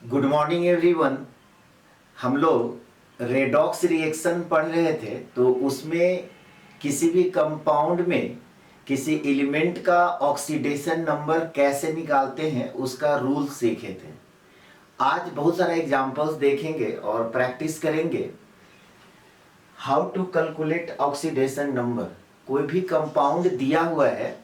Good morning everyone. हम लोग redox reaction पढ़ रहे थे, तो उसमें किसी भी कंपाउंड में किसी एलिमेंट का ऑक्सीडेशन नंबर कैसे निकालते हैं उसका रूल सीखे थे। आज बहुत सारे एग्जांपल्स देखेंगे और प्रैक्टिस करेंगे। How to calculate oxidation number. कोई भी कंपाउंड दिया हुआ है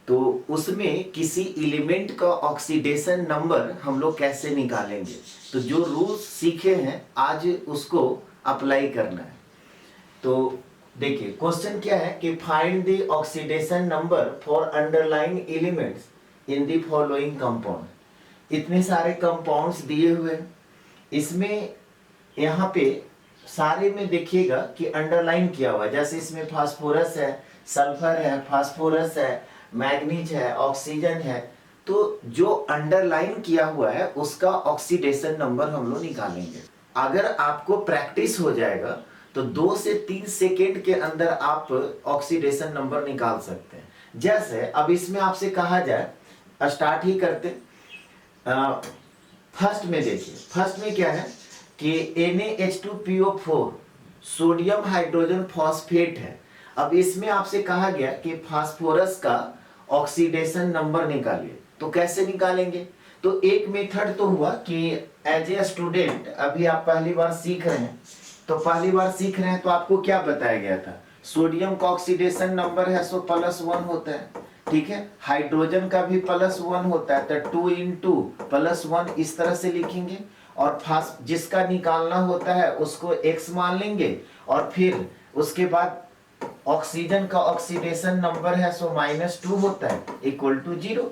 तो उसमें किसी एलिमेंट का ऑक्सीडेशन नंबर हम लोग कैसे निकालेंगे। तो जो रूल्स सीखे हैं आज उसको अप्लाई करना है। तो देखिए क्वेश्चन क्या है कि find the oxidation number for underline elements in the following compound. इतने सारे कंपाउंड्स दिए हुए हैं, इसमें यहाँ पे सारे में देखिएगा कि अंडरलाइन किया हुआ है। जैसे इसमें फास्फोरस है, सल्फर है, फास्फोरस है, मैग्नीज है, ऑक्सीजन है। तो जो अंडरलाइन किया हुआ है उसका ऑक्सीडेशन नंबर हम लोग निकालेंगे। अगर आपको प्रैक्टिस हो जाएगा तो 2 से 3 सेकेंड के अंदर आप ऑक्सीडेशन नंबर निकाल सकते हैं। जैसे अब इसमें आपसे कहा जाए, स्टार्ट ही करते। फर्स्ट में देखिए, फर्स्ट में क्या है कि NaH2PO4 सोडियम हाइड्रोजन फॉस्फेट है। अब इसमें आपसे कहा गया कि फास्फोरस का ऑक्सीडेशन नंबर निकालिए। तो कैसे निकालेंगे? तो एक मेथड तो हुआ कि एज ए स्टूडेंट अभी आप पहली बार सीख रहे हैं, तो पहली बार सीख रहे हैं तो आपको क्या बताया गया था? सोडियम का ऑक्सीडेशन नंबर है सो +1 होता है, ठीक है। हाइड्रोजन का भी +1 होता है, तो 2 × +1 इस तरह से लिखेंगे। और जिसका निकालना होता है उसको x मान लेंगे, और फिर उसके बाद ऑक्सीजन का ऑक्सीडेशन नंबर है सो -2 होता है =0।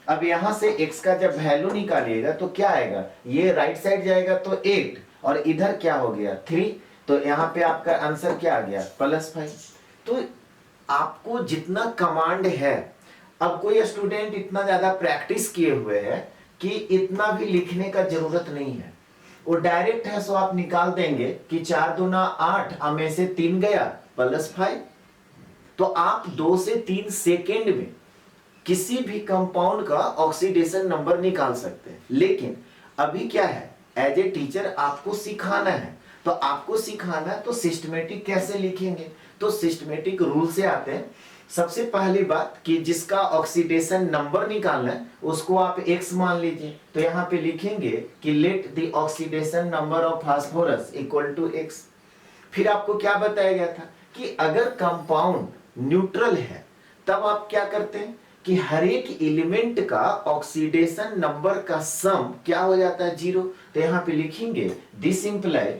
अब यहां से x का जब वैल्यू निकालिएगा तो क्या आएगा? ये राइट साइड जाएगा तो 8, और इधर क्या हो गया 3। तो यहाँ पे आपका आंसर क्या आ गया? +5। तो आपको जितना कमांड है, अब कोई स्टूडेंट इतना ज्यादा प्रैक्टिस किए हुए है कि इतना भी लिखने का जरूरत नहीं है, वो डायरेक्ट है सो आप निकाल देंगे कि 4 दूना 8, में से 3 गया +5। तो आप 2 से 3 सेकेंड में किसी भी कंपाउंड का ऑक्सीडेशन नंबर निकाल सकते हैं। लेकिन अभी क्या है, एज ए टीचर आपको सिखाना है। तो आपको सिखाना है तो सिस्टमेटिक कैसे लिखेंगे? तो सिस्टमेटिक रूल से आते हैं। सबसे पहली बात कि जिसका ऑक्सीडेशन नंबर निकालना है उसको आप x मान लीजिए। तो यहाँ पे लिखेंगे कि let the oxidation number of phosphorus = x। फिर आपको क्या बताया गया था कि अगर कंपाउंड न्यूट्रल है तब आप क्या करते हैं कि हर एक एलिमेंट का ऑक्सीडेशन नंबर का सम क्या हो जाता है? 0। तो यहाँ पे लिखेंगे दिस इंप्लाई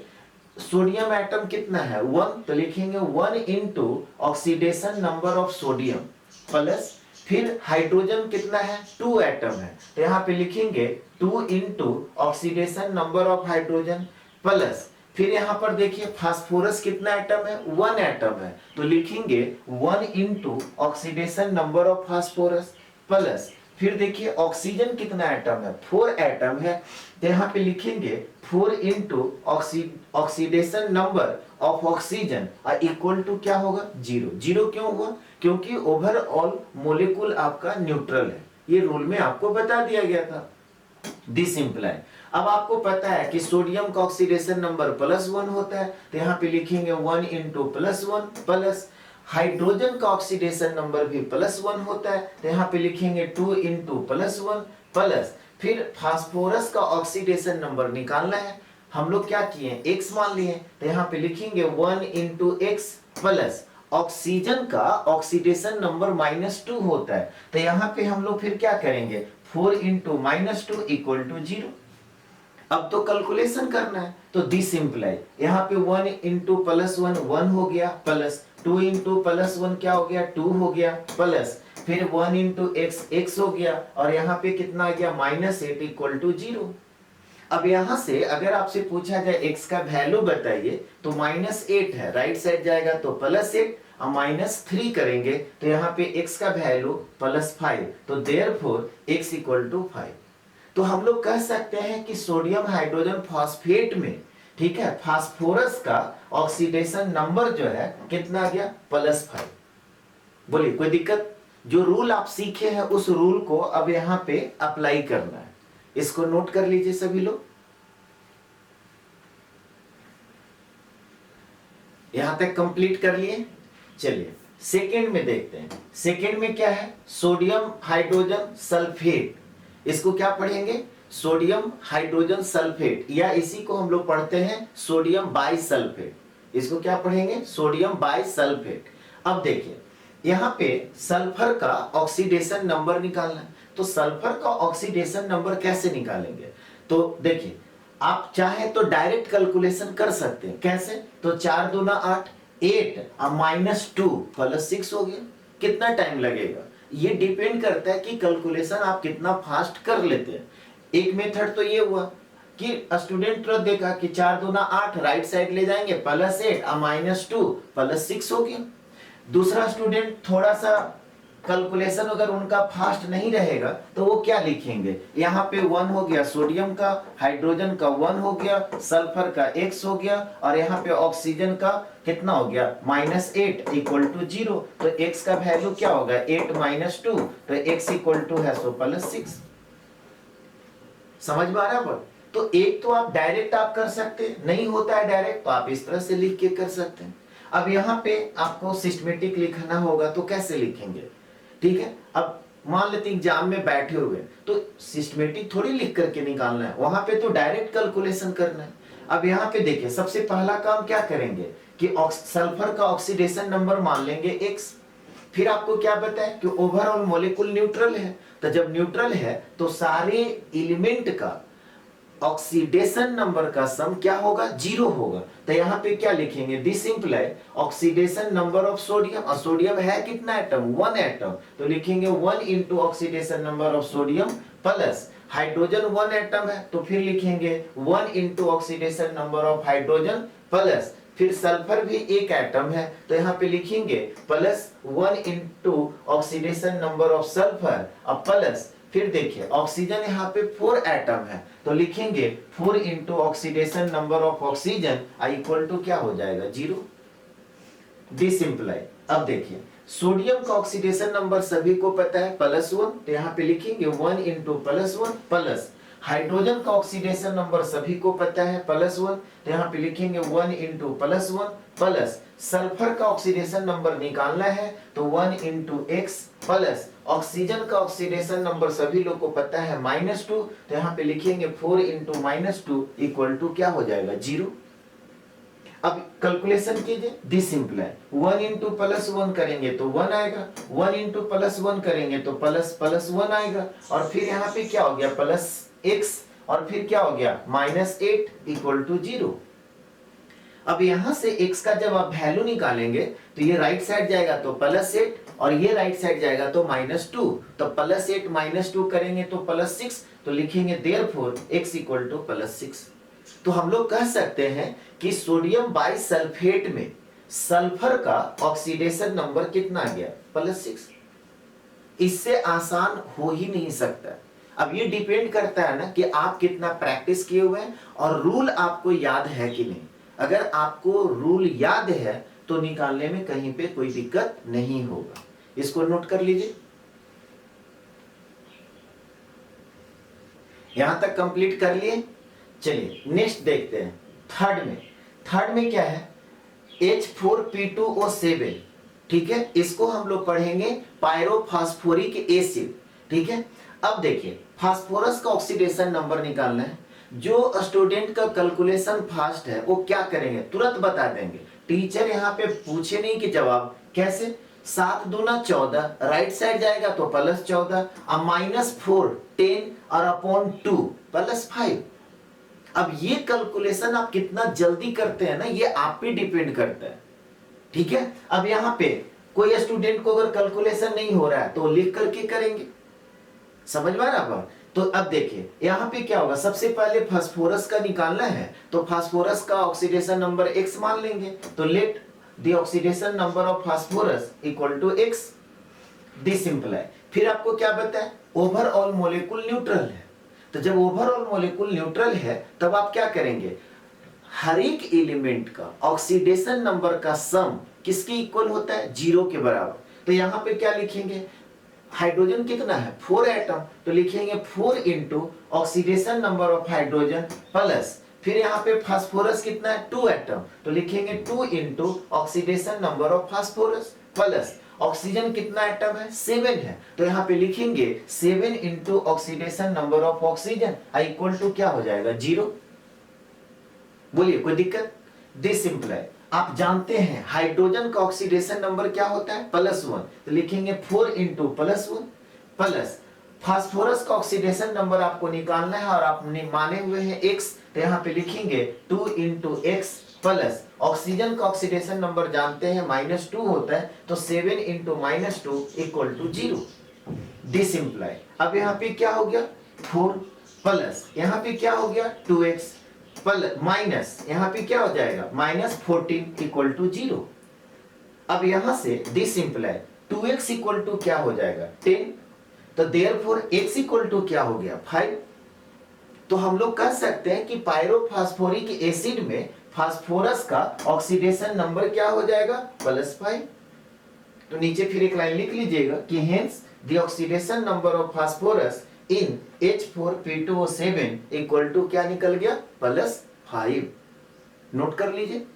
सोडियम एटम कितना है? 1, तो लिखेंगे 1 × oxidation number of sodium plus, फिर हाइड्रोजन कितना है? 2 एटम है, तो यहाँ पे लिखेंगे 2 × oxidation number of hydrogen plus, फिर यहाँ पर देखिए फास्फोरस कितना एटम है? 1 एटम है, तो लिखेंगे 1 × oxidation number of phosphorus plus, फिर देखिए ऑक्सीजन कितना एटम है? 4 एटम है, तो यहाँ पे लिखेंगे 4 × ऑक्सीडेशन नंबर ऑफ ऑक्सीजन = क्या होगा? 0। 0 क्यों हुआ? क्योंकि ओवरऑल मोलिक्यूल आपका न्यूट्रल है। ये रूल में आपको बता दिया गया था। दिस इंप्लाई, अब आपको पता है कि सोडियम का ऑक्सीडेशन नंबर +1 होता है, तो यहाँ पे लिखेंगे 1 × +1 प्लस, हाइड्रोजन का ऑक्सीडेशन नंबर भी +1 होता है, तो यहाँ पे लिखेंगे 2 × +1 प्लस, फिर फास्फोरस का ऑक्सीडेशन नंबर निकालना है। हम लोग क्या किए? x मान लिए, तो यहाँ पे लिखेंगे 1 × x प्लस, ऑक्सीजन का ऑक्सीडेशन नंबर -2 होता है, तो यहाँ पे हम लोग फिर क्या करेंगे? 4 × -2 = 0। अब तो कैलकुलेशन करना है, तो दिस इंप्लाई यहाँ पे 1 × +1 1 हो गया प्लस, 2 × +1 क्या हो गया? 2 हो गया प्लस, फिर 1 × x x हो गया, और यहाँ पे कितना आ गया? -8 = 0। अब यहां से अगर आपसे पूछा जाए x का वैल्यू बताइए, तो -8 है, राइट साइड जाएगा तो +8, और -3 करेंगे तो यहाँ पे x का वैल्यू +5, तो देयरफॉर x = 5। तो हम लोग कह सकते हैं कि सोडियम हाइड्रोजन फॉस्फेट में, ठीक है, फास्फोरस का ऑक्सीडेशन नंबर जो है कितना आ गया? +5। बोलिए कोई दिक्कत? जो रूल आप सीखे हैं उस रूल को अब यहाँ पे अप्लाई करना है। इसको नोट कर लीजिए सभी लोग। यहां तक कंप्लीट कर लिए। चलिए सेकेंड में देखते हैं। सेकेंड में क्या है, सोडियम हाइड्रोजन सल्फेट। इसको क्या पढ़ेंगे, सोडियम हाइड्रोजन सल्फेट, या इसी को हम लोग पढ़ते हैं सोडियम बाइसल्फेट। इसको क्या पढ़ेंगे, सोडियम बाइसल्फेट। अब देखिए यहां पे सल्फर का ऑक्सीडेशन नंबर निकालना है। तो सल्फर का ऑक्सीडेशन नंबर कैसे निकालेंगे, तो देखिए आप चाहे तो डायरेक्ट कैलकुलेशन कर सकते हैं। कैसे, तो 4 दूना 8, 8 -2 प्लस 6 हो गया। कितना टाइम लगेगा, ये डिपेंड करता है कि कैलकुलेशन आप कितना फास्ट कर लेते हैं। एक मेथड तो ये हुआ कि स्टूडेंट ने देखा कि 4 दूना 8, राइट साइड ले जाएंगे प्लस 8 -2 प्लस 6 हो गया। दूसरा स्टूडेंट थोड़ा सा कैलकुलेशन अगर उनका फास्ट नहीं रहेगा तो वो क्या लिखेंगे, यहाँ पे 1 हो गया सोडियम का, हाइड्रोजन का 1 हो गया, सल्फर का x हो गया, और यहाँ पे ऑक्सीजन का कितना हो गया -8 इक्वल टू 0। तो x का वैल्यू क्या होगा 8 -2, तो x इक्वल टू है सो +6। समझ में आ रहा है। तो एक तो आप डायरेक्ट आप कर सकते हैं, नहीं होता है डायरेक्ट तो आप इस तरह से लिख के कर सकते हैं। अब यहाँ पे आपको सिस्टमेटिक लिखना होगा तो कैसे लिखेंगे, ठीक है। अब मान लेते एग्जाम में बैठे हुए तो सिस्टमेटिक थोड़ी लिख करके निकालना है, वहां पे तो डायरेक्ट कैलकुलेशन करना है। अब यहाँ पे देखिए सबसे पहला काम क्या करेंगे कि सल्फर का ऑक्सीडेशन नंबर मान लेंगे x। फिर आपको क्या बताया कि ओवरऑल मॉलिक्यूल न्यूट्रल है, तो जब न्यूट्रल है तो सारे एलिमेंट का ऑक्सीडेशन नंबर का सम क्या होगा 0 होगा। तो यहाँ पे क्या लिखेंगे, this imply oxidation number of sodium, और सोडियम है कितना एटम 1 एटम, तो लिखेंगे 1 into oxidation number of sodium plus hydrogen 1 atom है तो फिर लिखेंगे 1 into oxidation number of hydrogen plus, फिर सल्फर भी एक एटम है तो यहाँ पे लिखेंगे plus 1 into oxidation number of sulphur और प्लस, फिर देखिए ऑक्सीजन यहाँ पे 4 एटम है तो लिखेंगे 4 into oxidation number of oxygen equal to क्या हो जाएगा 0। डिसिंप्लाई। अब देखिए सोडियम का ऑक्सीडेशन नंबर सभी को पता है +1, तो यहाँ पे लिखेंगे 1 इंटू +1 प्लस, हाइड्रोजन का ऑक्सीडेशन नंबर सभी को पता है +1, तो यहाँ पे लिखेंगे 1 इंटू +1 प्लस, सल्फर का ऑक्सीडेशन नंबर निकालना है तो 1 इंटू x प्लस, ऑक्सीजन का ऑक्सीडेशन नंबर सभी लोग को पता है -2, तो यहाँ पे लिखेंगे 4 इंटू -2 इक्वल टू क्या हो जाएगा 0। अब कैलकुलेशन कीजिए, डिसिंप्लाई 1 इंटू +1 करेंगे तो 1 आएगा, 1 इंटू +1 करेंगे तो +1 आएगा, और फिर यहाँ पे क्या हो गया +x, और फिर क्या हो गया -8 इक्वल टू 0। अब यहां से x का जब आप वैल्यू निकालेंगे तो ये राइट साइड जाएगा तो +8 और ये राइट साइड जाएगा तो -2, तो +8 -2 करेंगे तो +6, तो लिखेंगे देयरफॉर x इक्वल टू +6। तो हम लोग कह सकते हैं कि सोडियम बाइसल्फेट में सल्फर का ऑक्सीडेशन नंबर कितना आ गया +6। इससे आसान हो ही नहीं सकता। अब ये डिपेंड करता है ना कि आप कितना प्रैक्टिस किए हुए हैं और रूल आपको याद है कि नहीं। अगर आपको रूल याद है तो निकालने में कहीं पे कोई दिक्कत नहीं होगा। इसको नोट कर लीजिए। यहां तक कंप्लीट कर लिए। चलिए नेक्स्ट देखते हैं थर्ड में क्या है H4P2O7, ठीक है। इसको हम लोग पढ़ेंगे पायरोफॉस्फोरिक एसिड, ठीक है। अब देखिए फास्फोरस का ऑक्सीडेशन नंबर निकालना है। जो स्टूडेंट का कैलकुलेशन फास्ट है वो क्या करेंगे तुरंत बता देंगे। टीचर यहाँ पे पूछे नहीं कि जवाब कैसे, 7 दूना 14, राइट साइड जाएगा तो +14 और -4 10 और अपॉन 2 +5। अब ये कैलकुलेशन आप कितना जल्दी करते हैं ना ये आप पे डिपेंड करता है, ठीक है। अब यहाँ पे कोई स्टूडेंट को अगर कैलकुलेशन नहीं हो रहा है तो लिख करके करेंगे, समझ में आ रहा है। तो अब देखिए यहाँ पे क्या होगा, सबसे पहले फास्फोरस का निकालना है तो फास्फोरस का ऑक्सीडेशन नंबर x मान लेंगे, तो let the oxidation number of phosphorus equal to x। This imply. फिर आपको क्या बताए ओवरऑल मॉलिक्यूल न्यूट्रल है, तो जब ओवरऑल मॉलिक्यूल न्यूट्रल है तब आप क्या करेंगे, हर एक एलिमेंट का ऑक्सीडेशन नंबर का सम किसके इक्वल होता है 0 के बराबर। तो यहाँ पे क्या लिखेंगे हाइड्रोजन कितना है 4 एटम, तो लिखेंगे 4 into oxidation number of hydrogen plus, फिर यहाँ पे फास्फोरस कितना है 2 एटम, तो लिखेंगे 2 into oxidation number of phosphorus plus oxygen कितना एटम है 7 है, तो यहाँ पे लिखेंगे 7 into oxidation number of oxygen equal to क्या हो जाएगा 0। बोलिए कोई दिक्कत? दिस सिंपलाई आप जानते हैं हाइड्रोजन का ऑक्सीडेशन नंबर क्या होता है +1, तो लिखेंगे 4 इंटू +1 प्लस फास्फोरस का ऑक्सीडेशन नंबर आपको निकालना है और आपने माने हुए हैं x, तो यहाँ पे लिखेंगे 2 इंटू x प्लस ऑक्सीजन का ऑक्सीडेशन नंबर जानते हैं -2 होता है, तो 7 इंटू -2 इक्वल टू 0। दिस सिंपलाई अब यहाँ पे क्या हो गया 4 प्लस यहाँ पे क्या हो गया 2x प्लस माइनस यहाँ पे क्या हो जाएगा -14 इक्वल टू 0। अब यहां से दिस सिंपलाई 2x इक्वल टू क्या हो जाएगा 10, तो देयरफॉर x इक्वल टू क्या हो गया 5। तो हम लोग कह सकते हैं कि पायरोफास्फोरिक एसिड में फास्फोरस का ऑक्सीडेशन नंबर क्या हो जाएगा +5। तो नीचे फिर एक लाइन लिख लीजिएगा कि hence the oxidation number of phosphorus in H4P2O7 equal to क्या निकल गया +5। नोट कर लीजिए।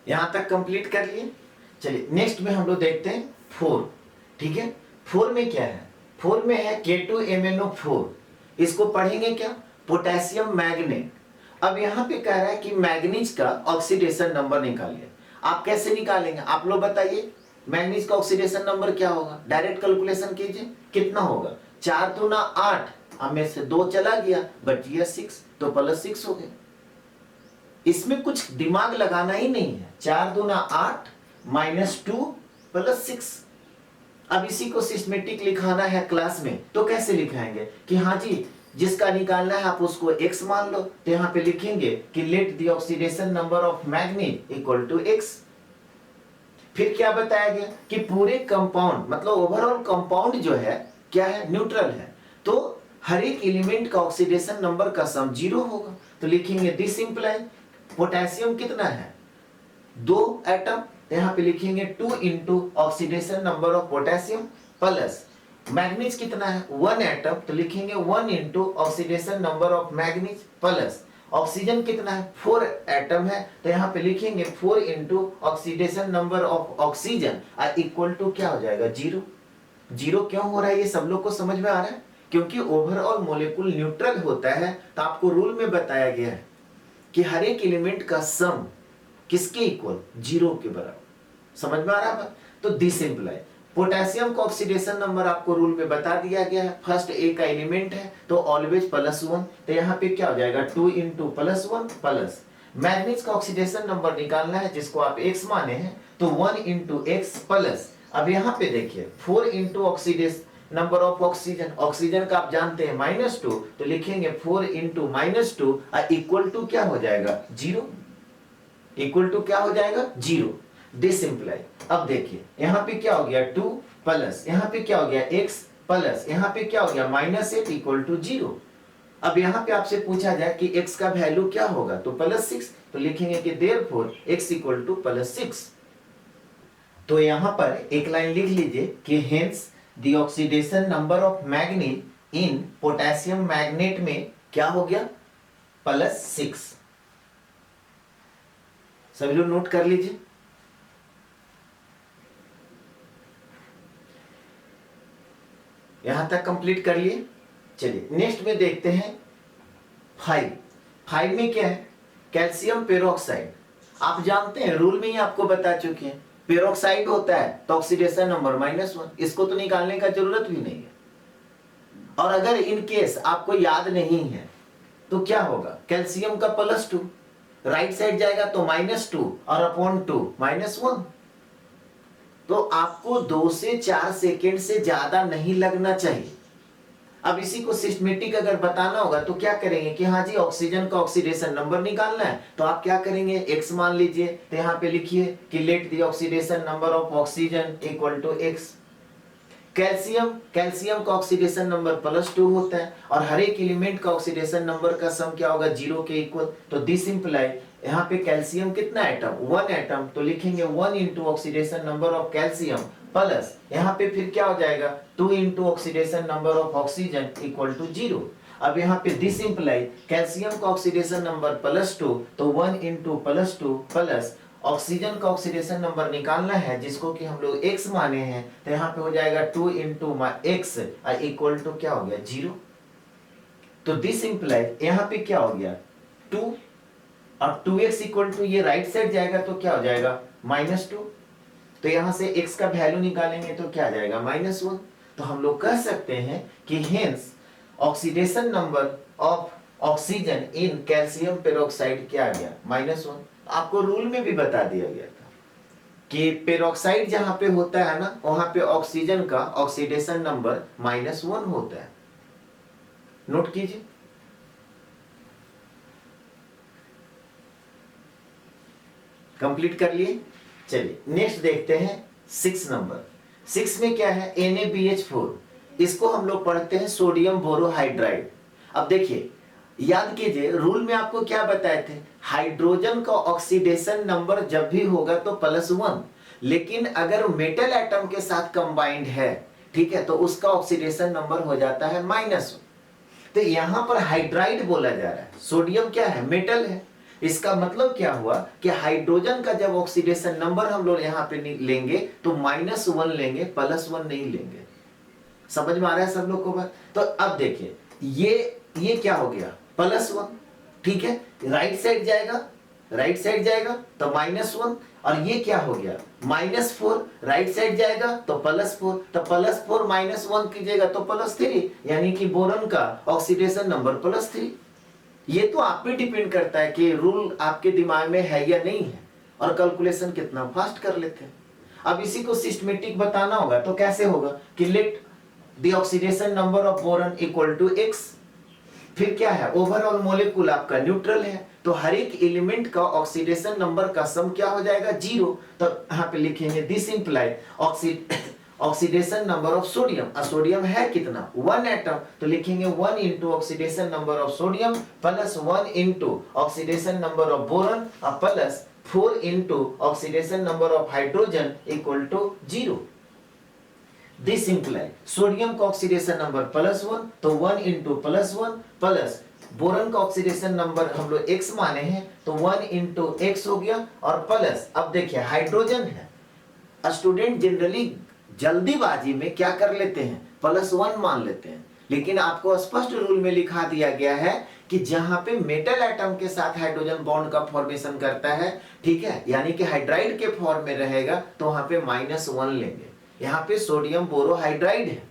यहां तक कंप्लीट कर लिए। चलिए नेक्स्ट में हम लोग देखते हैं 4। ठीक है, 4 में क्या है 4 में है K2MnO4, इसको पढ़ेंगे क्या पोटेशियम मैग्नेट। अब यहां पे कह रहा है कि मैग्नीज का ऑक्सीडेशन नंबर निकालिए। आप कैसे निकालेंगे आप लोग बताइए। मैग्नीज का ऑक्सीडेशन नंबर क्या होगा, डायरेक्ट कैलकुलेशन कीजिए कितना होगा 4 दूना 8, अब में से 2 चला गया बच गया 6, तो +6 हो गया। इसमें कुछ दिमाग लगाना ही नहीं है, 4 दूना 8 -2 +6। अब इसी को सिस्टेमेटिक लिखाना है क्लास में, तो कैसे लिखाएंगे कि हाँ जी जिसका निकालना है आप उसको x मान लो, तो यहाँ पे लिखेंगे कि let the oxidation number of manganese equal to x। फिर क्या बताया गया कि पूरे कंपाउंड मतलब ओवरऑल कंपाउंड जो है क्या है न्यूट्रल है, तो हर एक एलिमेंट का ऑक्सीडेशन नंबर का सम 0 होगा, तो लिखेंगे दिस इंप्लाई पोटेशियम कितना है 2 एटम, तो यहाँ पे लिखेंगे 2 into oxidation number of potassium plus manganese कितना है 1 एटम, तो लिखेंगे 1 into oxidation number of manganese plus oxygen कितना है 4 एटम है, तो यहाँ पे लिखेंगे 4 into oxidation number of oxygen equal to क्या हो जाएगा 0। 0 क्यों हो रहा है ये सब लोग को समझ में आ रहा है, क्योंकि ओवरऑल मॉलिक्यूल न्यूट्रल होता है, तो आपको रूल में बताया गया है कि हर एक एलिमेंट का सम किसके इक्वल 0 के बराबर। समझ में आ रहा है। तो दिस इंप्लाई पोटेशियम का ऑक्सीडेशन नंबर आपको रूल में बता दिया गया है, फर्स्ट ए का एलिमेंट है तो ऑलवेज +1, तो यहाँ पे क्या हो जाएगा 2 इंटू +1 प्लस मैग्नीज का ऑक्सीडेशन नंबर निकालना है जिसको आप x माने हैं, तो 1 इंटू x प्लस अब यहाँ पे देखिए 4 into oxidation number of oxygen, oxygen का आप जानते हैं -2, तो लिखेंगे 4 इंटू -2 इक्वल टू क्या हो जाएगा 0। इक्वल टू क्या हो जाएगा 0। दिस इंप्लाई अब देखिए यहाँ पे क्या हो गया 2 प्लस यहाँ पे क्या हो गया x प्लस यहाँ पे क्या हो गया -8 इक्वल टू 0। अब यहाँ पे आपसे पूछा जाए कि x का वैल्यू क्या होगा, तो +6, तो लिखेंगे कि देयरफॉर x इक्वल टू +6। तो यहाँ पर एक लाइन लिख लीजिए कि hence the oxidation number of manganese in potassium magnet में क्या हो गया +6। सभी लोग नोट कर लीजिए। यहां तक कंप्लीट कर लिए। चलिए नेक्स्ट में देखते हैं 5 में क्या है कैल्शियम पेरोक्साइड। आप जानते हैं रूल में ही आपको बता चुके हैं, पेरोक्साइड होता है तो ऑक्सीडेशन नंबर -1, इसको तो निकालने का जरूरत भी नहीं है। और अगर इन केस आपको याद नहीं है तो क्या होगा कैल्शियम का +2 राइट साइड जाएगा तो -2 और अपॉन 2 -1, तो आपको 2 से 4 सेकेंड से ज्यादा नहीं लगना चाहिए। अब इसी को सिस्टमेटिक अगर बताना होगा तो क्या करेंगे कि हाँ जी ऑक्सीजन का ऑक्सीडेशन नंबर निकालना है, तो आप क्या करेंगे x मान लीजिए, तो यहाँ पे लिखिए कि let the oxidation number of oxygen equal to x। Calcium का ऑक्सीडेशन नंबर +2 होता है और हर एक एलिमेंट का ऑक्सीडेशन नंबर का सम क्या होगा 0 के इक्वल, तो दिस इंप्लाई यहाँ पे कैल्शियम कितना एटम, 1 एटम, तो लिखेंगे 1 into oxidation number of calcium plus यहाँ पे फिर क्या हो जाएगा 2 into oxidation number of oxygen equal to 0। अब यहाँ पे दिस इंप्लाई कैल्शियम का ऑक्सीडेशन नंबर +2, तो 1 इंटू +2 प्लस ऑक्सीजन का ऑक्सीडेशन नंबर निकालना है जिसको कि हम लोग x माने हैं, तो यहाँ पे हो जाएगा 2 इंटू x इक्वल टू क्या हो गया 0। तो दिस इंप्लाई यहाँ पे क्या हो गया 2 और 2x इक्वल टू ये राइट साइड जाएगा तो क्या हो जाएगा -2। तो यहां से x का वैल्यू निकालेंगे तो क्या आ जाएगा -1। तो हम लोग कह सकते हैं कि hence oxidation number of oxygen in calcium peroxide क्या आ गया -1। आपको रूल में भी बता दिया गया था कि पेरोक्साइड जहां पे होता है ना वहां पे ऑक्सीजन का ऑक्सीडेशन नंबर -1 होता है, नोट कीजिए। कंप्लीट कर लिए। चलिए नेक्स्ट देखते हैं 6 नंबर। 6 में क्या है NaBH4, इसको हम लोग पढ़ते हैं सोडियम बोरोहाइड्राइड। अब देखिए याद कीजिए रूल में आपको क्या बताए थे, हाइड्रोजन का ऑक्सीडेशन नंबर जब भी होगा तो +1, लेकिन अगर मेटल एटम के साथ कंबाइंड है, ठीक है, तो उसका ऑक्सीडेशन नंबर हो जाता है -1। तो यहां पर हाइड्राइड बोला जा रहा है, सोडियम क्या है मेटल है, इसका मतलब क्या हुआ कि हाइड्रोजन का जब ऑक्सीडेशन नंबर हम लोग यहाँ पे लेंगे तो -1 लेंगे, +1 नहीं लेंगे। समझ में आ रहा है सब लोग को बात। तो अब देखिए ये क्या हो गया +1, ठीक है, राइट साइड जाएगा तो -1, और ये क्या हो गया -4, राइट साइड जाएगा तो +4, तो +4 -1 कीजिएगा तो +3, यानी कि बोरॉन का ऑक्सीडेशन नंबर +3। ये तो आप पे डिपेंड करता है कि रूल आपके दिमाग में है या नहीं है, और कैलकुलेशन कितना फास्ट कर लेते हैं। अब इसी को सिस्टमेटिक बताना होगा तो कैसे होगा कि let the oxidation number of boron equal to x, फिर क्या है ओवरऑल मॉलिक्यूल आपका न्यूट्रल है, तो हर एक एलिमेंट का ऑक्सीडेशन नंबर का सम क्या हो जाएगा 0। तो यहाँ पे लिखेंगे this imply oxidation number of sodium, sodium है कितना 1 एटम, तो लिखेंगे 1 into oxidation number of sodium plus 1 into oxidation number of boron plus 4 into oxidation number of hydrogen equal to 0। This imply sodium का ऑक्सीडेशन नंबर +1, तो 1 into +1 plus boron का oxidation number हम लोग x माने हैं तो 1 इंटू x हो गया, और प्लस अब देखिए हाइड्रोजन है, स्टूडेंट जनरली जल्दीबाजी में क्या कर लेते हैं +1 मान लेते हैं, लेकिन आपको स्पष्ट रूल में लिखा दिया गया है कि जहां पे मेटल एटम के साथ हाइड्रोजन बॉन्ड का फॉर्मेशन करता है, ठीक है, यानी कि हाइड्राइड के फॉर्म में रहेगा तो वहां पे -1 लेंगे। यहाँ पे सोडियम बोरोहाइड्राइड है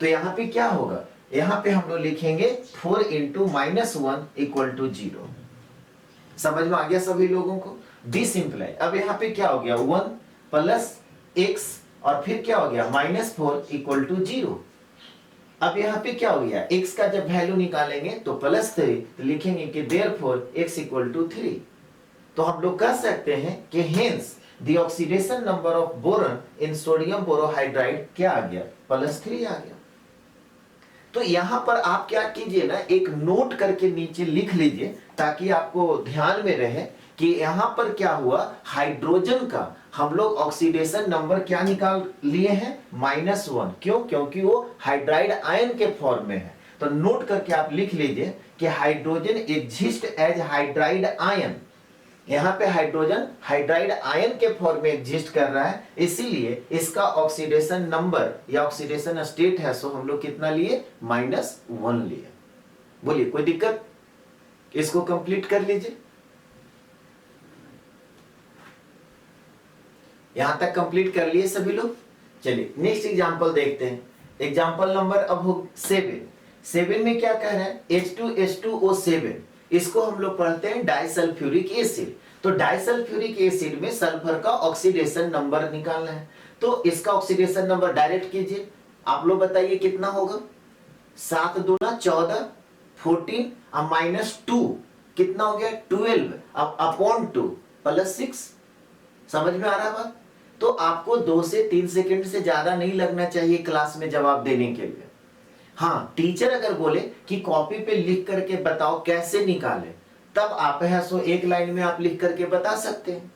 तो यहाँ पे क्या होगा, यहाँ पे हम लोग लिखेंगे 4 इंटू -1 इक्वल टू 0। समझ में आ गया सभी लोगों को। दिस इंप्लाई अब यहाँ पे क्या हो गया 1 प्लस x और फिर क्या हो गया -4 इक्वल टू 0। अब यहाँ पे क्या हो गया x का जब वैल्यू निकालेंगे तो +3, तो लिखेंगे कि देयरफॉर x इक्वल टू 3। तो हम लोग कह सकते हैं कि hence the oxidation number of boron in sodium borohydride क्या आ गया +3 आ गया। तो यहां पर आप क्या कीजिए ना एक नोट करके नीचे लिख लीजिए ताकि आपको ध्यान में रहे कि यहां पर क्या हुआ, हाइड्रोजन का हम लोग ऑक्सीडेशन नंबर क्या निकाल लिए हैं -1। क्यों? क्योंकि वो हाइड्राइड आयन के फॉर्म में है। तो नोट करके आप लिख लीजिए कि hydrogen exist as hydride ion. यहाँ पे हाइड्रोजन हाइड्राइड आयन के फॉर्म में एग्जिस्ट कर रहा है, इसीलिए इसका ऑक्सीडेशन नंबर या ऑक्सीडेशन स्टेट है सो हम लोग कितना लिए -1 लिए। बोलिए कोई दिक्कत? इसको कंप्लीट कर लीजिए। यहां तक कंप्लीट कर लिए सभी लोग। चलिए नेक्स्ट एग्जांपल देखते हैं। एग्जांपल नंबर अब हो 7 में क्या कह रहा है H2H2O7, इसको हम लोग पढ़ते हैं डाइसल्फ्यूरिक एसिड। तो डाइसल्फ्यूरिक एसिड में सल्फर का ऑक्सीडेशन नंबर निकालना है, तो इसका ऑक्सीडेशन नंबर डायरेक्ट कीजिए। आप लोग बताइए कितना होगा, 7 दूना 14, 14 और -2 कितना हो गया 12, अब अपॉन 2 प्लस 6। समझ में आ रहा है बात? तो आपको 2 से 3 सेकंड से ज्यादा नहीं लगना चाहिए क्लास में जवाब देने के लिए। हाँ, टीचर अगर बोले कि कॉपी पे लिख करके बताओ कैसे निकाले, तब आप है सो एक लाइन में आप लिख करके बता सकते हैं।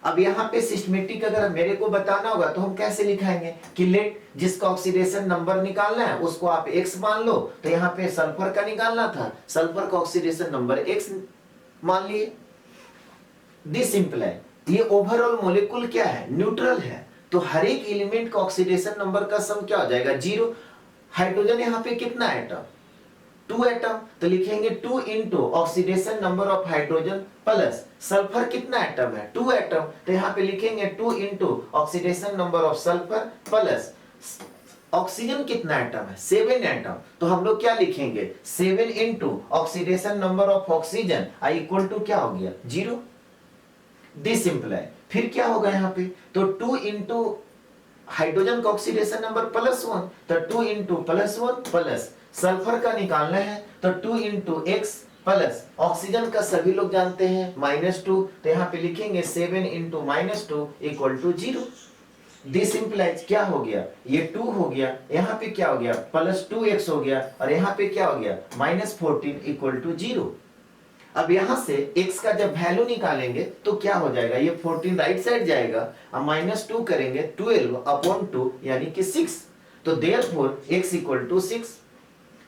अब यहाँ पे सिस्टमेटिक अगर मेरे को बताना होगा तो हम कैसे लिखाएंगे कि लेट जिसका ऑक्सीडेशन नंबर निकालना है उसको आप x मान लो, तो यहाँ पे सल्फर का निकालना था, सल्फर का ऑक्सीडेशन नंबर x मान लिए। दिस सिंपल है। ये ओवरऑल मॉलिक्यूल क्या है, न्यूट्रल है, तो हर एक एलिमेंट का ऑक्सीडेशन नंबर का सम क्या हो जाएगा, 0। हाइड्रोजन यहाँ पे कितना एटम, 2 एटम, तो लिखेंगे 2 into oxidation number of hydrogen plus sulphur कितना एटम है, 2 एटम, तो यहाँ पे लिखेंगे 2 into oxidation number of sulphur plus oxygen कितना एटम है, 7 एटम, तो हम लोग क्या लिखेंगे 7 into oxidation number of oxygen I equal to क्या हो गया 0। दिस सिंपल है। फिर क्या होगा यहाँ पे, तो 2 इंटू हाइड्रोजन का ऑक्सीडेशन नंबर +1, तो 2 इंटू +1 प्लस सल्फर का निकालना है तो 2 इंटू एक्स प्लस ऑक्सीजन का सभी लोग जानते हैं -2, तो यहाँ पे लिखेंगे 7 into -2 equal to 0। This implies क्या हो गया, ये 2 हो गया, यहाँ पे क्या हो गया +2x हो गया, और यहाँ पे क्या हो गया -14 इक्वल टू 0। अब यहां से x का जब वैल्यू निकालेंगे तो क्या हो जाएगा, ये 14 राइट साइड जाएगा, अब -2 करेंगे 12/2 यानी कि 6, तो देयरफॉर x इक्वल टू 6।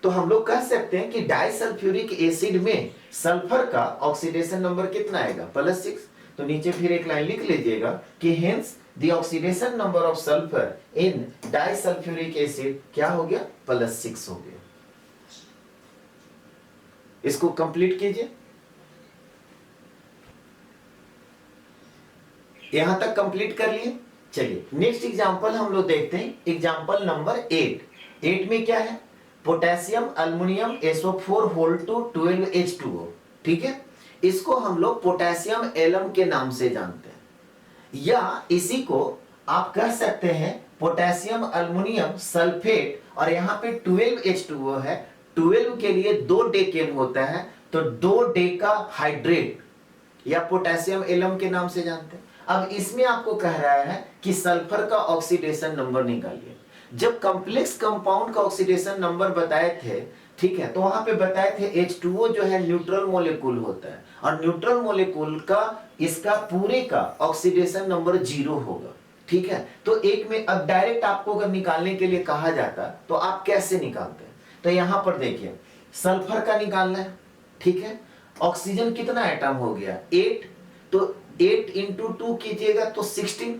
तो हम लोग कह सकते हैं कि डाइसल्फ्यूरिक एसिड में सल्फर का ऑक्सीडेशन नंबर कितना आएगा +6। तो नीचे फिर एक लाइन लिख लीजिएगा कि hence the oxidation number of sulphur in disulphuric acid क्या हो गया +6 हो गया। इसको कंप्लीट कीजिए। यहां तक कंप्लीट कर लिए। चलिए नेक्स्ट एग्जांपल हम लोग देखते हैं, एग्जांपल नंबर 8 में क्या है, potassium aluminium SO4 whole to 12H2O। ठीक है, इसको हम लोग पोटेशियम एलम के नाम से जानते हैं, या इसी को आप कह सकते हैं पोटेशियम अल्युमिनियम सल्फेट, और यहाँ पे 12H2O है, 12 के लिए 2 डेकेन होता है, तो 2 डेका हाइड्रेट या पोटेशियम एलम के नाम से जानते हैं। अब इसमें आपको कह रहा है कि सल्फर का ऑक्सीडेशन नंबर निकालिए। जब कॉम्प्लेक्स कंपाउंड का ऑक्सीडेशन नंबर बताए थे, ठीक है, तो वहां पे बताए थे H2O जो है न्यूट्रल मॉलिक्यूल होता है, और न्यूट्रल मॉलिक्यूल का इसका पूरे का ऑक्सीडेशन नंबर 0 होगा। ठीक है, तो एक में अब डायरेक्ट आपको अगर निकालने के लिए कहा जाता तो आप कैसे निकालते हैं, तो यहां पर देखिए सल्फर का निकालना है। ठीक है, ऑक्सीजन कितना एटम हो गया 8, तो 8 इंटू 2 कीजिएगा तो 16,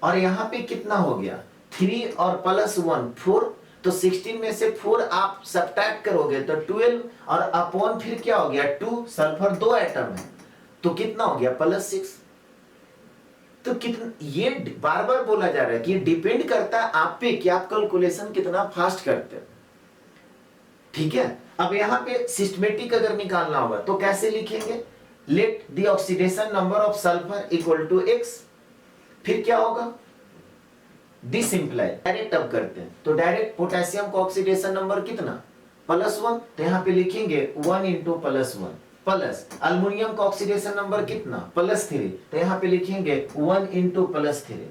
और यहां पे कितना हो गया 3 और +1 4, तो 16 में से 4 आप सब्ट्रैक्ट करोगे तो 12, और अपॉन फिर क्या हो गया 2, सल्फर 2 एटम है तो कितना हो गया +6। तो कितना, ये बार बार बोला जा रहा है कि डिपेंड करता है आप पे कि आप कैलकुलेशन कितना फास्ट करते हो। ठीक है, अब यहां पे सिस्टमेटिक अगर निकालना होगा तो कैसे लिखेंगे, let the oxidation number of sulphur equal to x, फिर क्या होगा दिस इंप्लाई, डायरेक्ट अब करते हैं, तो डायरेक्ट पोटेशियम का ऑक्सीडेशन नंबर कितना +1, तो यहां पे लिखेंगे 1 इंटू +1 प्लस अल्युमिनियम का ऑक्सीडेशन नंबर कितना +3, तो यहां पे लिखेंगे 1 इंटू +3।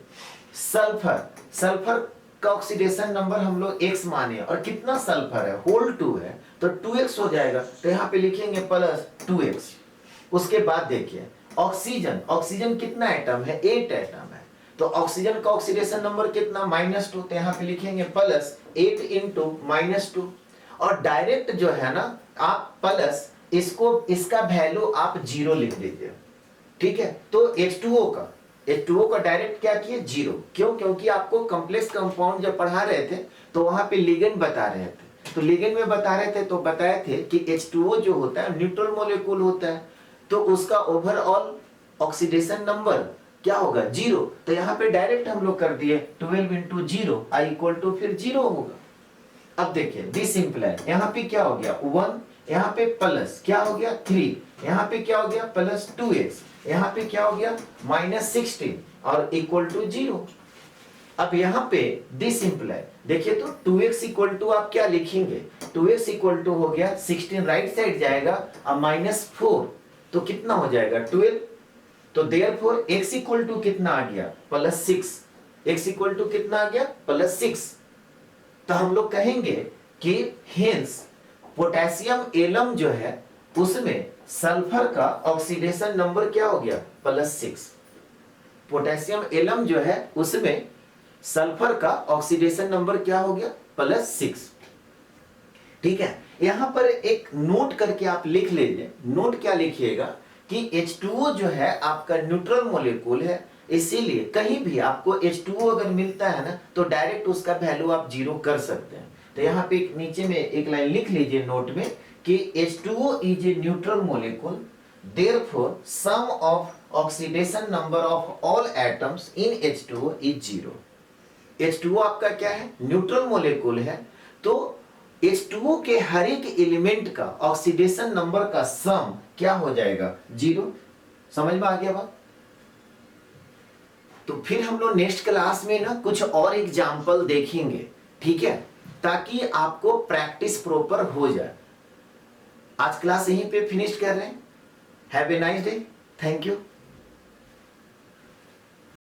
सल्फर का ऑक्सीडेशन नंबर हम लोग x माने, और कितना सल्फर है होल 2 है तो 2x हो जाएगा, तो यहां पे लिखेंगे +2x। उसके बाद देखिए ऑक्सीजन कितना एटम है 8 एटम है, तो ऑक्सीजन का ऑक्सीडेशन नंबर कितना -2, तो यहाँ पे लिखेंगे +8 इंटू -2, और डायरेक्ट जो है ना आप प्लस इसका वैल्यू आप 0 लिख दीजिए। ठीक है, तो H2O का डायरेक्ट क्या किए 0, क्यों, क्योंकि आपको कॉम्प्लेक्स कंपाउंड जब पढ़ा रहे थे तो वहां पे लिगेंड बता रहे थे, तो लिगेंड में बता रहे थे तो बताए थे कि H2O जो होता है न्यूट्रल मॉलिक्यूल होता है, तो उसका ओवरऑल ऑक्सीडेशन नंबर क्या होगा 0, तो यहाँ पे डायरेक्ट हम लोग कर दिए 12 इंटू 0 आई इक्वल टू फिर 0 होगा। अब देखिए दिस सिंपल है, यहाँ पे क्या हो गया 1, यहाँ पे प्लस क्या हो गया 3, यहाँ पे क्या हो गया +2x, यहाँ पे क्या हो गया -16 और इक्वल टू 0। अब यहाँ पे दिस सिंपल है, देखिए तो 2x इक्वल टू आप क्या लिखेंगे, 2x इक्वल टू हो गया 16 राइट साइड जाएगा, अब -4 तो कितना हो जाएगा 12, तो देयरफॉर x इक्वल टू कितना आ गया +6, x इक्वल टू कितना आ गया +6। तो हम लोग कहेंगे कि हेंस पोटेशियम एलम जो है उसमें सल्फर का ऑक्सीडेशन नंबर क्या हो गया, +6। पोटेशियम एलम जो है उसमें सल्फर का ऑक्सीडेशन नंबर क्या हो गया, +6। ठीक है, यहां पर एक नोट करके आप लिख लीजिए। नोट क्या लिखिएगा कि H2O जो है आपका न्यूट्रल मॉलिक्यूल है, इसीलिए कहीं भी आपको H2O अगर मिलता है ना तो डायरेक्ट उसका वैल्यू आप 0 कर सकते हैं। तो यहाँ पे एक नीचे में एक लाइन लिख लीजिए नोट में कि H2O is a neutral molecule, therefore sum of oxidation number of all atoms in H2O is 0। H2O आपका क्या है, न्यूट्रल मॉलिक्यूल है, तो H2O के हर एक एलिमेंट का ऑक्सीडेशन नंबर का सम क्या हो जाएगा, 0। समझ में आ गया बात। तो फिर हम लोग नेक्स्ट क्लास में ना कुछ और एग्जाम्पल देखेंगे, ठीक है, ताकि आपको प्रैक्टिस प्रॉपर हो जाए। आज क्लास यहीं पे फिनिश कर रहे हैं। Have a nice day, thank you.